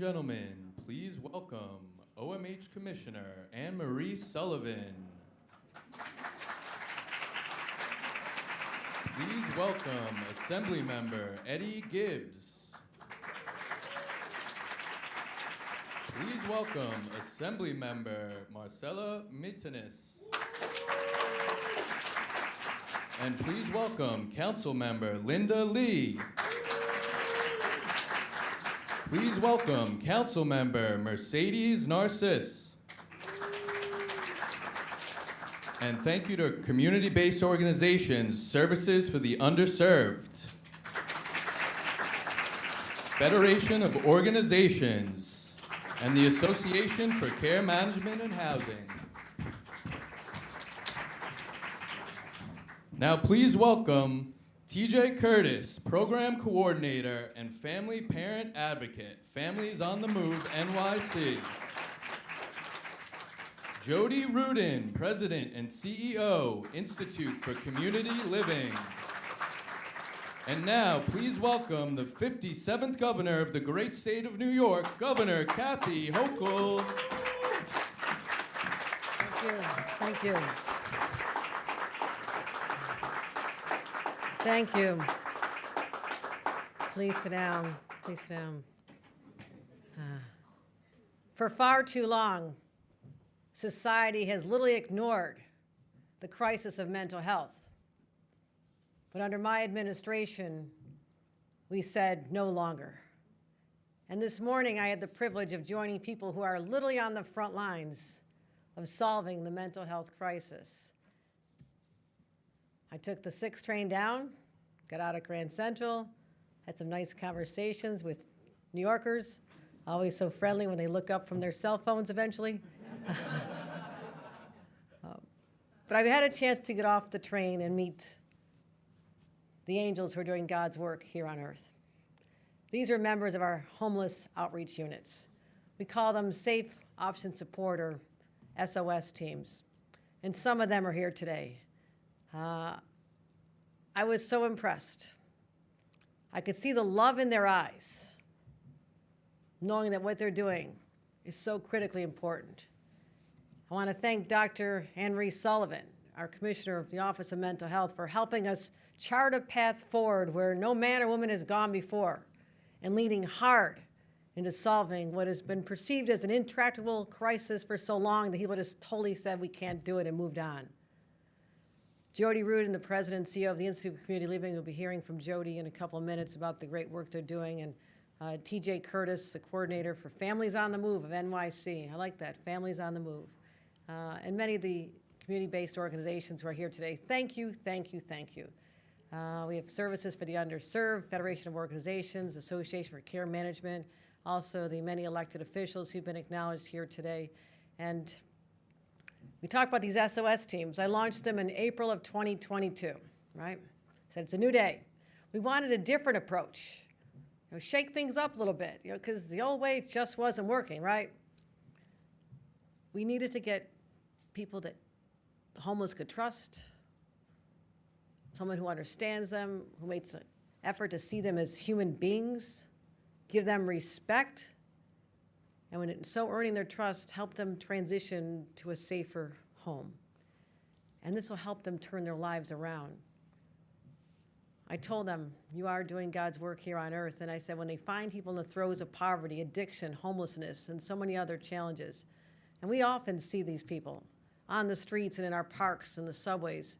gentlemen, please welcome OMH Commissioner Anne-Marie Sullivan. Please welcome Assembly Member Eddie Gibbs. Please welcome Assembly Member Marcella Mitanis. And please welcome Council Member Linda Lee. Please welcome Council Member Mercedes Narciss. And thank you to community-based organizations, Services for the Underserved, Federation of Organizations, and the Association for Care Management and Housing. Now please welcome TJ Curtis, Program Coordinator and Family Parent Advocate, Families on the Move, NYC. Jody Rudin, President and CEO, Institute for Community Living. And now, please welcome the 57th Governor of the great state of New York, Governor Kathy Hochul. Thank you. Thank you. Thank you. Please sit down. Please sit down. For far too long, society has literally ignored the crisis of mental health. But under my administration, we said no longer. And this morning, I had the privilege of joining people who are literally on the front lines of solving the mental health crisis. I took the 6 train down, got out at Grand Central, had some nice conversations with New Yorkers, always so friendly when they look up from their cell phones eventually. But I've had a chance to get off the train and meet the angels who are doing God's work here on earth. These are members of our homeless outreach units. We call them Safe Option Support, or SOS teams. And some of them are here today. I was so impressed. I could see the love in their eyes, knowing that what they're doing is so critically important. I want to thank Dr. Anne-Marie Sullivan, our Commissioner of the Office of Mental Health, for helping us chart a path forward where no man or woman has gone before, and leading hard into solving what has been perceived as an intractable crisis for so long that people just totally said we can't do it and moved on. Jody Rudin, the President and CEO of the Institute for Community Living, will be hearing from Jody in a couple of minutes about the great work they're doing, and TJ Curtis, the Coordinator for Families on the Move of NYC. I like that, Families on the Move. And many of the community-based organizations who are here today. Thank you, thank you, thank you. We have Services for the Underserved, Federation of Organizations, Association for Care Management, also the many elected officials who've been acknowledged here today. And we talk about these SOS teams. I launched them in April of 2022, right? Said it's a new day. We wanted a different approach. Shake things up a little bit, because the old way just wasn't working, right? We needed to get people that the homeless could trust, someone who understands them, who makes an effort to see them as human beings, give them respect, and when so earning their trust, help them transition to a safer home. And this will help them turn their lives around. I told them, you are doing God's work here on earth, and I said when they find people in the throes of poverty, addiction, homelessness, and so many other challenges, and we often see these people on the streets and in our parks and the subways,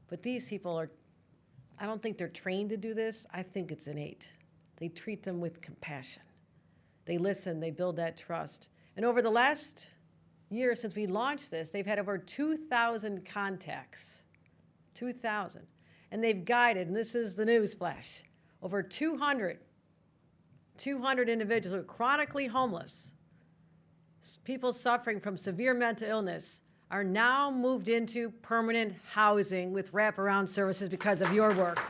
but these people are, I don't think they're trained to do this. I think it's innate. They treat them with compassion. They listen, they build that trust. And over the last year since we launched this, they've had over 2,000 contacts, 2,000. And they've guided, and this is the news flash, over 200 individuals who are chronically homeless, people suffering from severe mental illness, are now moved into permanent housing with wraparound services because of your work.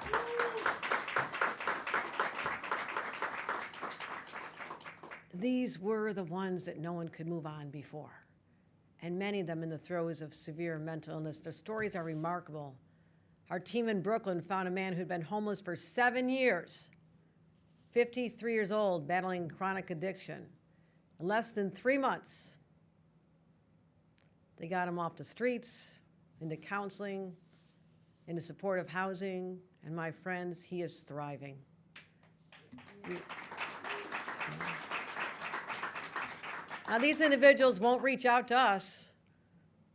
These were the ones that no one could move on before, and many of them in the throes of severe mental illness. Their stories are remarkable. Our team in Brooklyn found a man who'd been homeless for 7 years, 53 years old, battling chronic addiction. In less than 3 months, they got him off the streets, into counseling, into supportive housing, and my friends, he is thriving. Now, these individuals won't reach out to us.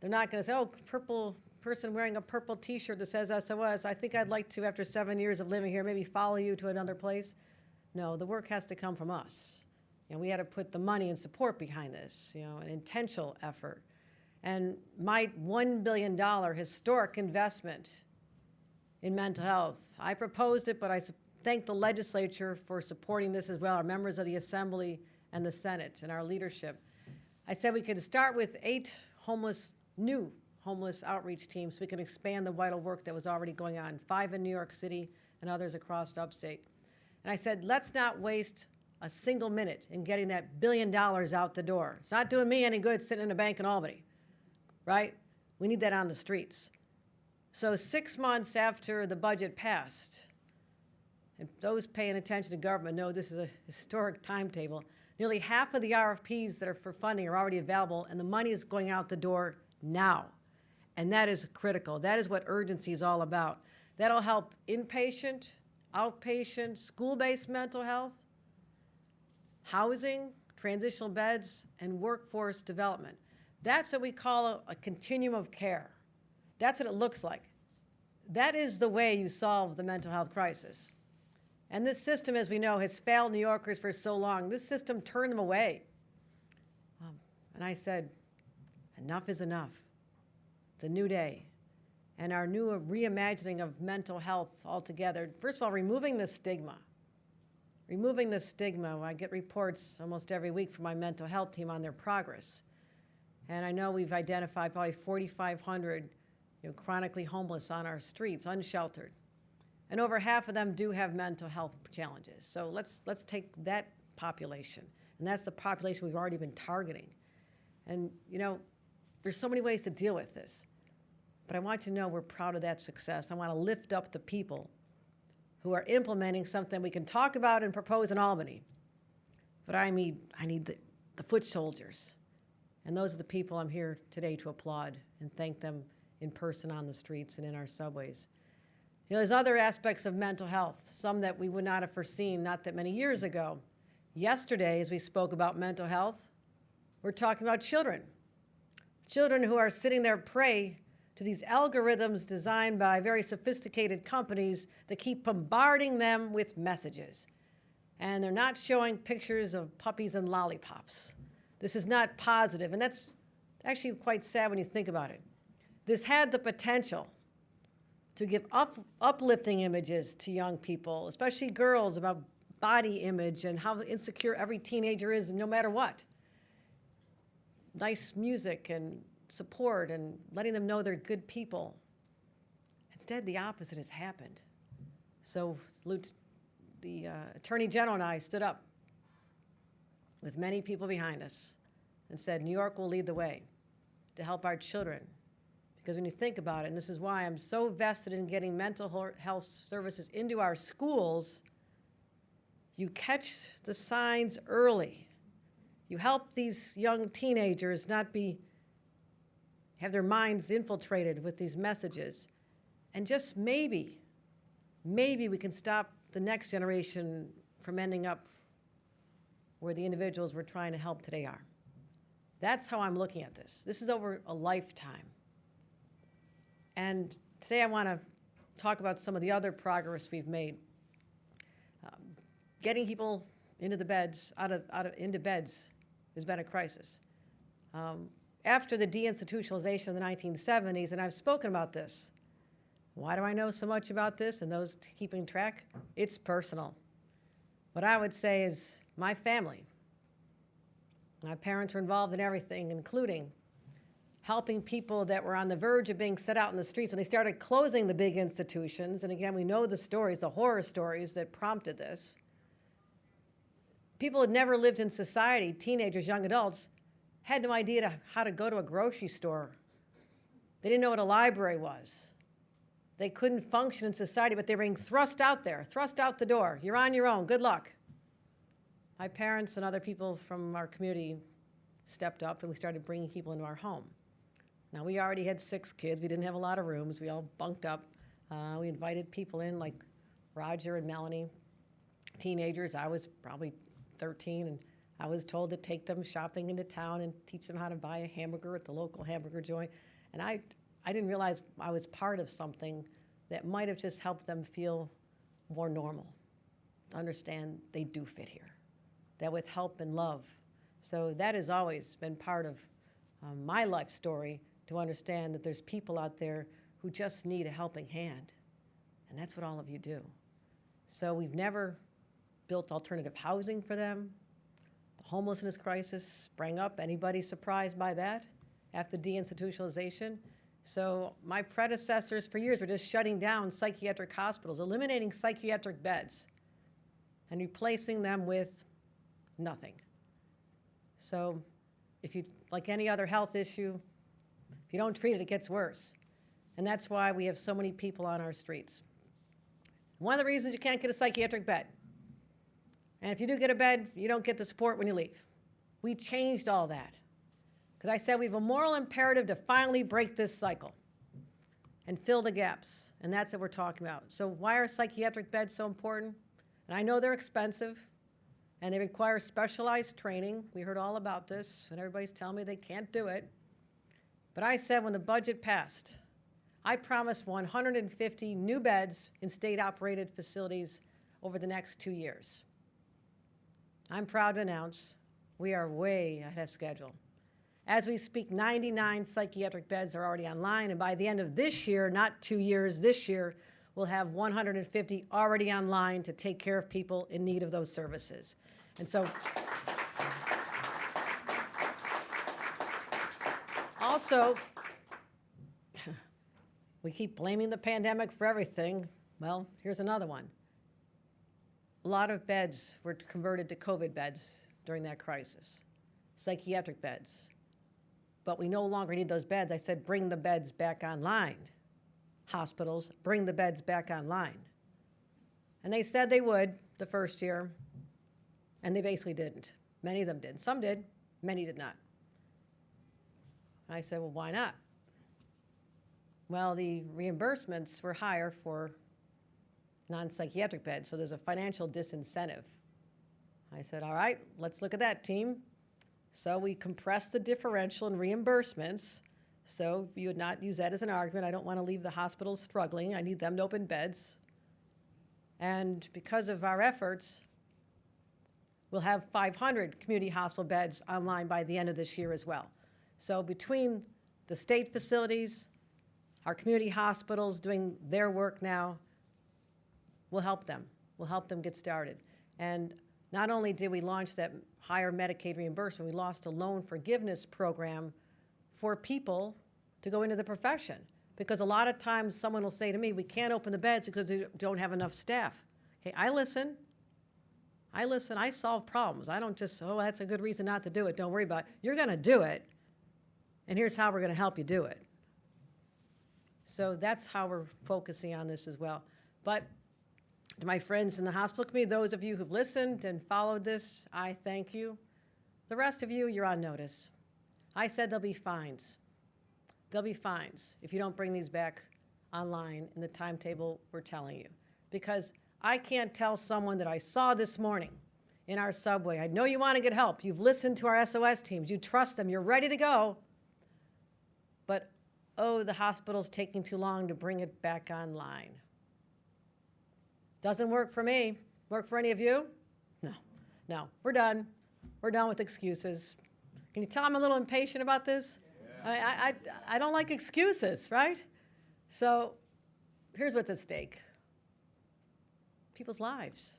They're not going to say, oh, purple person wearing a purple T-shirt that says SOS, I think I'd like to, after 7 years of living here, maybe follow you to another place. No, the work has to come from us. We had to put the money and support behind this, an intentional effort. And my $1 billion historic investment in mental health, I proposed it, but I thank the legislature for supporting this as well, our members of the Assembly and the Senate and our leadership. I said we could start with 8 new homeless outreach teams so we can expand the vital work that was already going on, 5 in New York City and others across the upstate. And I said, let's not waste a single minute in getting that $1 billion out the door. It's not doing me any good sitting in a bank in Albany, right? We need that on the streets. So 6 months after the budget passed, and those paying attention to government know this is a historic timetable, nearly half of the RFPs that are for funding are already available, and the money is going out the door now. And that is critical. That is what urgency is all about. That'll help inpatient, outpatient, school-based mental health, housing, transitional beds, and workforce development. That's what we call a continuum of care. That's what it looks like. That is the way you solve the mental health crisis. And this system, as we know, has failed New Yorkers for so long. This system turned them away. And I said, enough is enough. It's a new day. And our new reimagining of mental health altogether, first of all, removing the stigma. Removing the stigma. I get reports almost every week from my mental health team on their progress. And I know we've identified probably 4,500 chronically homeless on our streets, unsheltered. And over half of them do have mental health challenges. So let's take that population. And that's the population we've already been targeting. And, there's so many ways to deal with this. But I want you to know we're proud of that success. I want to lift up the people who are implementing something we can talk about and propose in Albany. But I need the foot soldiers. And those are the people I'm here today to applaud and thank them in person on the streets and in our subways. There's other aspects of mental health, some that we would not have foreseen not that many years ago. Yesterday, as we spoke about mental health, we're talking about children. Children who are sitting there prey to these algorithms designed by very sophisticated companies that keep bombarding them with messages. And they're not showing pictures of puppies and lollipops. This is not positive, and that's actually quite sad when you think about it. This had the potential to give uplifting images to young people, especially girls, about body image and how insecure every teenager is no matter what. Nice music and support and letting them know they're good people. Instead, the opposite has happened. So the Attorney General and I stood up with many people behind us and said, New York will lead the way to help our children. Because when you think about it, and this is why I'm so vested in getting mental health services into our schools, you catch the signs early. You help these young teenagers not have their minds infiltrated with these messages. And just maybe we can stop the next generation from ending up where the individuals we're trying to help today are. That's how I'm looking at this. This is over a lifetime. And today I want to talk about some of the other progress we've made. Getting people into the beds, into beds has been a crisis. After the deinstitutionalization of the 1970s, and I've spoken about this. Why do I know so much about this and those keeping track? It's personal. What I would say is my family. My parents were involved in everything, including helping people that were on the verge of being set out in the streets when they started closing the big institutions. And again, we know the stories, the horror stories that prompted this. People had never lived in society, teenagers, young adults, had no idea how to go to a grocery store. They didn't know what a library was. They couldn't function in society, but they were being thrust out there, thrust out the door. You're on your own, good luck. my parents and other people from our community stepped up and we started bringing people into our home. Now, we already had 6 kids. We didn't have a lot of rooms. We all bunked up. We invited people in like Roger and Melanie, teenagers. I was probably 13, and I was told to take them shopping into town and teach them how to buy a hamburger at the local hamburger joint. And I didn't realize I was part of something that might have just helped them feel more normal, to understand they do fit here, that with help and love. So that has always been part of my life story, to understand that there's people out there who just need a helping hand. And that's what all of you do. So we've never built alternative housing for them. The homelessness crisis sprang up. Anybody surprised by that after deinstitutionalization? So my predecessors for years were just shutting down psychiatric hospitals, eliminating psychiatric beds, and replacing them with nothing. So if you, like any other health issue, if you don't treat it, it gets worse. And that's why we have so many people on our streets. One of the reasons you can't get a psychiatric bed. And if you do get a bed, you don't get the support when you leave. We changed all that. Because I said we have a moral imperative to finally break this cycle and fill the gaps. And that's what we're talking about. So why are psychiatric beds so important? And I know they're expensive, and they require specialized training. We heard all about this, and everybody's telling me they can't do it. But I said when the budget passed, I promised 150 new beds in state-operated facilities over the next 2 years. I'm proud to announce we are way ahead of schedule. As we speak, 99 psychiatric beds are already online, and by the end of this year, not 2 years, this year, we'll have 150 already online to take care of people in need of those services. And so, also, we keep blaming the pandemic for everything. Well, here's another one. A lot of beds were converted to COVID beds during that crisis, psychiatric beds. But we no longer need those beds. I said, bring the beds back online. Hospitals, bring the beds back online. And they said they would the first year, and they basically didn't. Many of them did. Some did, many did not. I said, well, why not? Well, the reimbursements were higher for non-psychiatric beds, so there's a financial disincentive. I said, all right, let's look at that, team. So we compressed the differential in reimbursements, so you would not use that as an argument. I don't want to leave the hospitals struggling. I need them to open beds. And because of our efforts, we'll have 500 community hospital beds online by the end of this year as well. So between the state facilities, our community hospitals doing their work now, we'll help them. We'll help them get started. And not only did we launch that higher Medicaid reimbursement, we launched a loan forgiveness program for people to go into the profession. Because a lot of times someone will say to me, we can't open the beds because we don't have enough staff. Okay, I listen, I solve problems. I don't just, oh, that's a good reason not to do it, don't worry about it. You're gonna do it, and here's how we're gonna help you do it. So that's how we're focusing on this as well. But to my friends in the hospital community, those of you who've listened and followed this, I thank you. The rest of you, you're on notice. I said there'll be fines. There'll be fines if you don't bring these back online in the timetable we're telling you. Because I can't tell someone that I saw this morning in our subway, I know you want to get help, you've listened to our SOS teams, you trust them, you're ready to go, but oh, the hospital's taking too long to bring it back online. Doesn't work for me. Work for any of you? No, we're done. We're done with excuses. Can you tell I'm a little impatient about this? Yeah. I don't like excuses, right? So here's what's at stake. People's lives.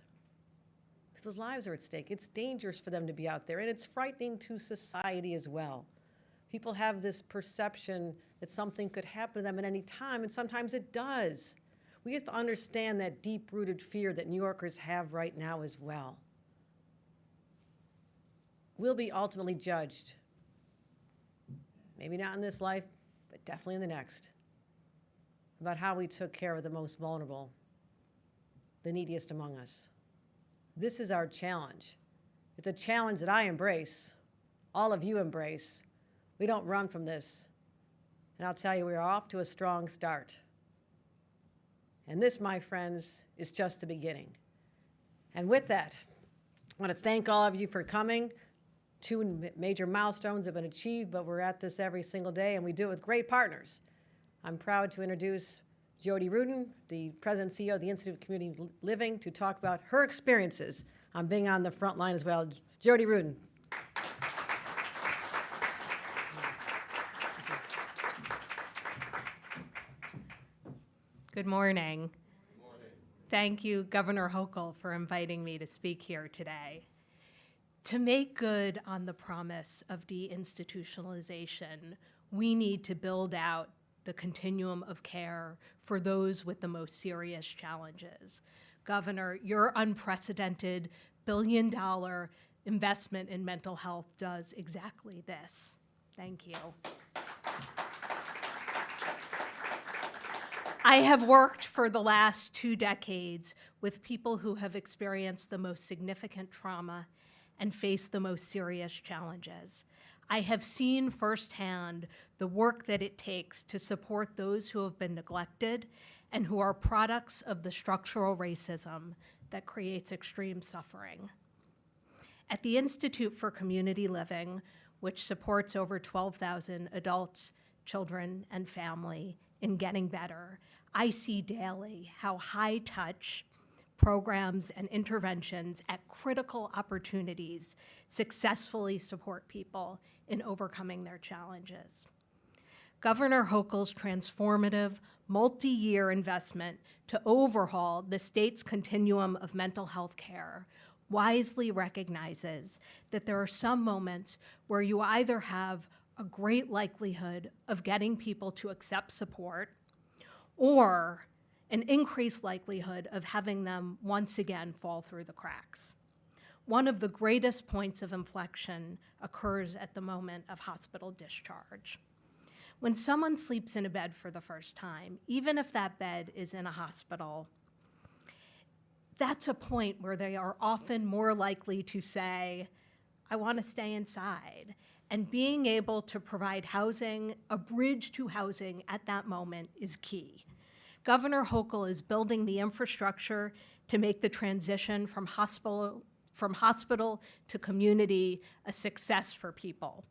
People's lives are at stake. It's dangerous for them to be out there, and it's frightening to society as well. People have this perception that something could happen to them at any time, and sometimes it does. We have to understand that deep-rooted fear that New Yorkers have right now as well. We'll be ultimately judged, maybe not in this life, but definitely in the next, about how we took care of the most vulnerable, the neediest among us. This is our challenge. It's a challenge that I embrace, all of you embrace. We don't run from this. And I'll tell you, we are off to a strong start. And this, my friends, is just the beginning. And with that, I want to thank all of you for coming. 2 major milestones have been achieved, but we're at this every single day, and we do it with great partners. I'm proud to introduce Jody Rudin, the President and CEO of the Institute of Community Living, to talk about her experiences on being on the front line as well. Jody Rudin. Good morning. Good morning. Thank you, Governor Hochul, for inviting me to speak here today. To make good on the promise of deinstitutionalization, we need to build out the continuum of care for those with the most serious challenges. Governor, your unprecedented billion-dollar investment in mental health does exactly this. Thank you. I have worked for the last 2 decades with people who have experienced the most significant trauma and faced the most serious challenges. I have seen firsthand the work that it takes to support those who have been neglected and who are products of the structural racism that creates extreme suffering. At the Institute for Community Living, which supports over 12,000 adults, children, and family in getting better, I see daily how high-touch programs and interventions at critical opportunities successfully support people in overcoming their challenges. Governor Hochul's transformative, multi-year investment to overhaul the state's continuum of mental health care wisely recognizes that there are some moments where you either have a great likelihood of getting people to accept support or an increased likelihood of having them once again fall through the cracks. One of the greatest points of inflection occurs at the moment of hospital discharge. When someone sleeps in a bed for the first time, even if that bed is in a hospital, that's a point where they are often more likely to say, I want to stay inside. And being able to provide housing, a bridge to housing at that moment is key. Governor Hochul is building the infrastructure to make the transition from hospital to community a success for people.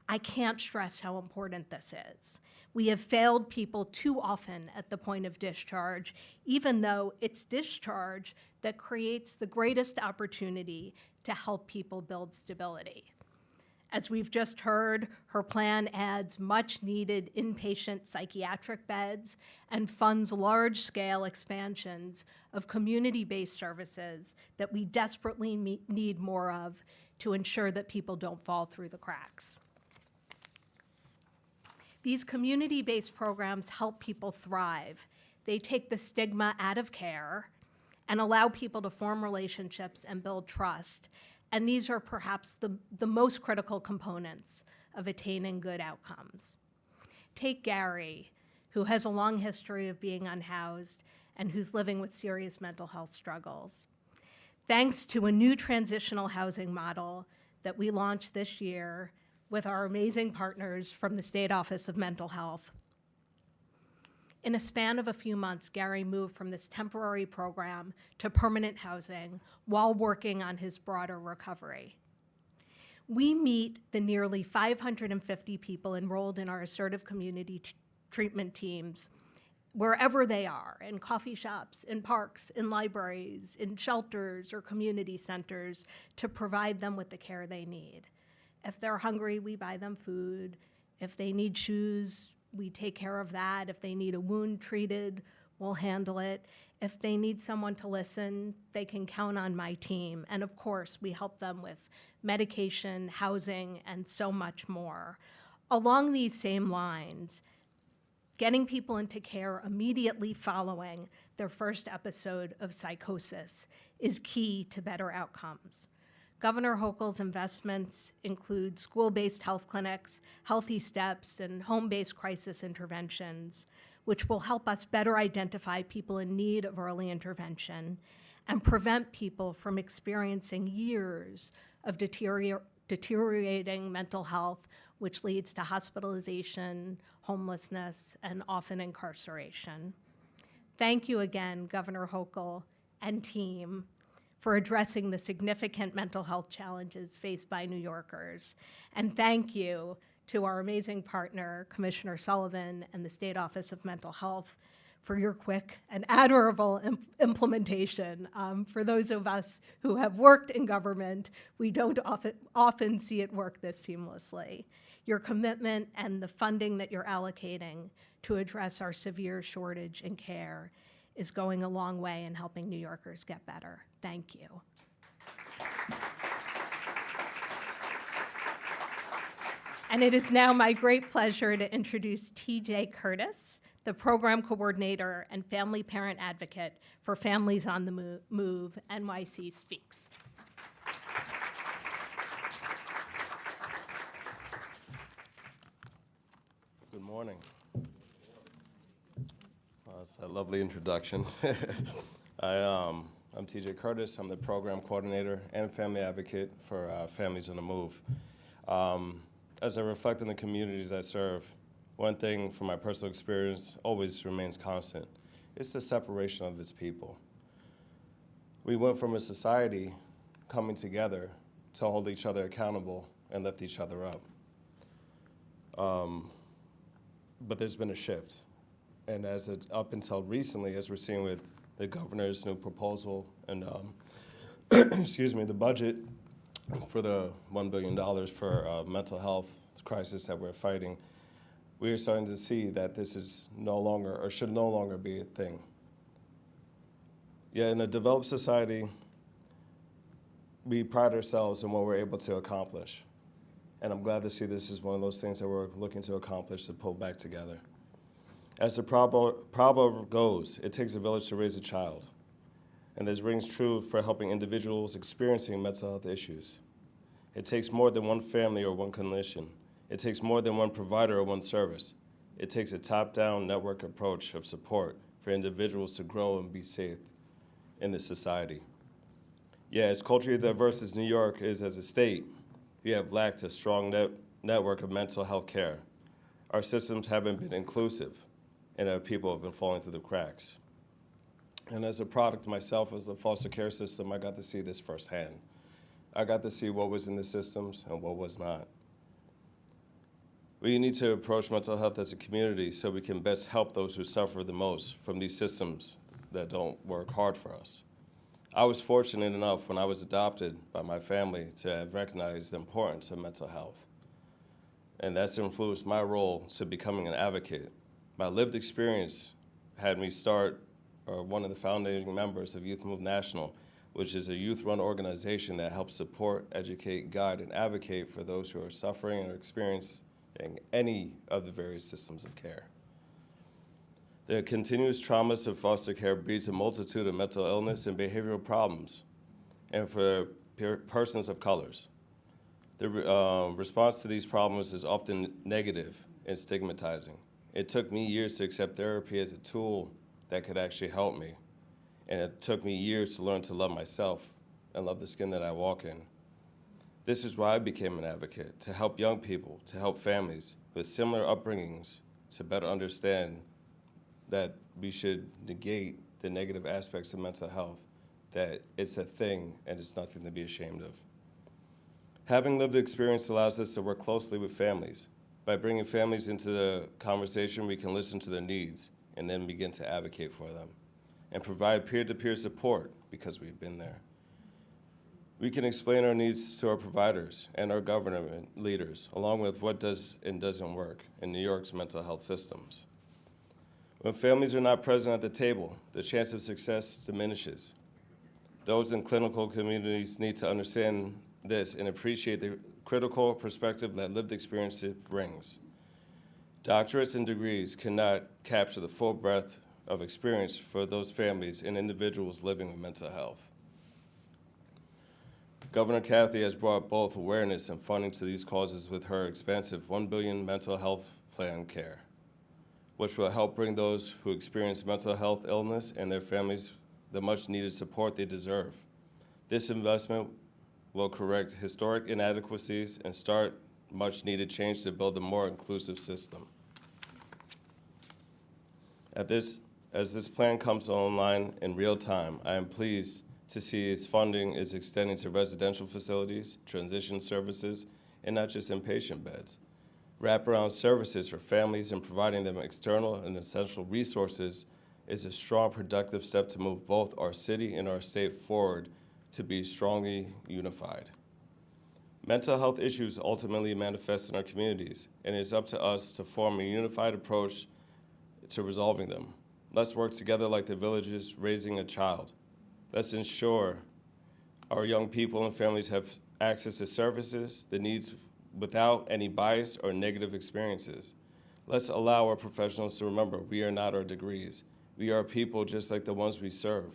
I can't stress how important this is. We have failed people too often at the point of discharge, even though it's discharge that creates the greatest opportunity to help people build stability. As we've just heard, her plan adds much-needed inpatient psychiatric beds and funds large-scale expansions of community-based services that we desperately need more of to ensure that people don't fall through the cracks. These community-based programs help people thrive. They take the stigma out of care and allow people to form relationships and build trust. And these are perhaps the most critical components of attaining good outcomes. Take Gary, who has a long history of being unhoused and who's living with serious mental health struggles. Thanks to a new transitional housing model that we launched this year with our amazing partners from the State Office of Mental Health, in a span of a few months, Gary moved from this temporary program to permanent housing while working on his broader recovery. We meet the nearly 550 people enrolled in our assertive community treatment teams wherever they are, in coffee shops, in parks, in libraries, in shelters or community centers, to provide them with the care they need. If they're hungry, we buy them food. If they need shoes, we take care of that. If they need a wound treated, we'll handle it. If they need someone to listen, they can count on my team. And of course, we help them with medication, housing, and so much more. Along these same lines, getting people into care immediately following their first episode of psychosis is key to better outcomes. Governor Hochul's investments include school-based health clinics, healthy steps, and home-based crisis interventions, which will help us better identify people in need of early intervention and prevent people from experiencing years of deteriorating mental health, which leads to hospitalization, homelessness, and often incarceration. Thank you again, Governor Hochul and team, for addressing the significant mental health challenges faced by New Yorkers. And thank you to our amazing partner, Commissioner Sullivan, and the State Office of Mental Health for your quick and admirable implementation. For those of us who have worked in government, we don't often see it work this seamlessly. Your commitment and the funding that you're allocating to address our severe shortage in care is going a long way in helping New Yorkers get better. Thank you. And it is now my great pleasure to introduce TJ Curtis, the Program Coordinator and Family Parent Advocate for Families on the Move, NYC Speaks. Good morning. That's a lovely introduction. I'm TJ Curtis. I'm the Program Coordinator and Family Advocate for Families on the Move. As I reflect on the communities I serve, one thing from my personal experience always remains constant. It's the separation of its people. We went from a society coming together to hold each other accountable and lift each other up. But there's been a shift. And up until recently, as we're seeing with the governor's new proposal and the budget for the $1 billion for mental health crisis that we're fighting, we are starting to see that this is no longer, or should no longer be a thing. Yet in a developed society, we pride ourselves in what we're able to accomplish. And I'm glad to see this is one of those things that we're looking to accomplish, to pull back together. As the proverb goes, it takes a village to raise a child. And this rings true for helping individuals experiencing mental health issues. It takes more than one family or one clinician. It takes more than one provider or one service. It takes a top-down network approach of support for individuals to grow and be safe in this society. Yeah, as culturally diverse as New York is as a state, we have lacked a strong network of mental health care. Our systems haven't been inclusive, and our people have been falling through the cracks. And as a product myself, as the foster care system, I got to see this firsthand. I got to see what was in the systems and what was not. We need to approach mental health as a community so we can best help those who suffer the most from these systems that don't work hard for us. I was fortunate enough when I was adopted by my family to have recognized the importance of mental health. And that's influenced my role to becoming an advocate. My lived experience had me start one of the founding members of Youth Move National, which is a youth-run organization that helps support, educate, guide, and advocate for those who are suffering or experiencing any of the various systems of care. The continuous traumas of foster care breeds a multitude of mental illness and behavioral problems, and for persons of colors. The response to these problems is often negative and stigmatizing. It took me years to accept therapy as a tool that could actually help me, and it took me years to learn to love myself and love the skin that I walk in. This is why I became an advocate, to help young people, to help families with similar upbringings to better understand that we should negate the negative aspects of mental health, that it's a thing and it's nothing to be ashamed of. Having lived experience allows us to work closely with families. By bringing families into the conversation, we can listen to their needs and then begin to advocate for them and provide peer-to-peer support because we've been there. We can explain our needs to our providers and our government leaders, along with what does and doesn't work in New York's mental health systems. When families are not present at the table, the chance of success diminishes. Those in clinical communities need to understand this and appreciate the critical perspective that lived experience brings. Doctorates and degrees cannot capture the full breadth of experience for those families and individuals living with mental health. Governor Kathy has brought both awareness and funding to these causes with her expansive $1 billion mental health plan care, which will help bring those who experience mental health illness and their families the much needed support they deserve. This investment will correct historic inadequacies and start much needed change to build a more inclusive system. As this plan comes online in real time, I am pleased to see its funding is extending to residential facilities, transition services, and not just inpatient beds. Wraparound services for families and providing them external and essential resources is a strong, productive step to move both our city and our state forward to be strongly unified. Mental health issues ultimately manifest in our communities, and it is up to us to form a unified approach to resolving them. Let's work together like the villages raising a child. Let's ensure our young people and families have access to services, the needs without any bias or negative experiences. Let's allow our professionals to remember we are not our degrees. We are people just like the ones we serve.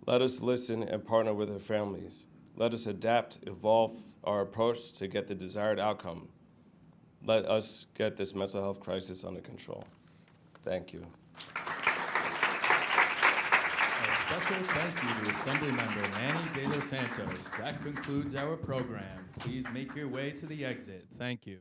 Let us listen and partner with our families. Let us adapt, evolve our approach to get the desired outcome. Let us get this mental health crisis under control. Thank you. A special thank you to Assemblymember Manny De Los Santos. That concludes our program. Please make your way to the exit. Thank you.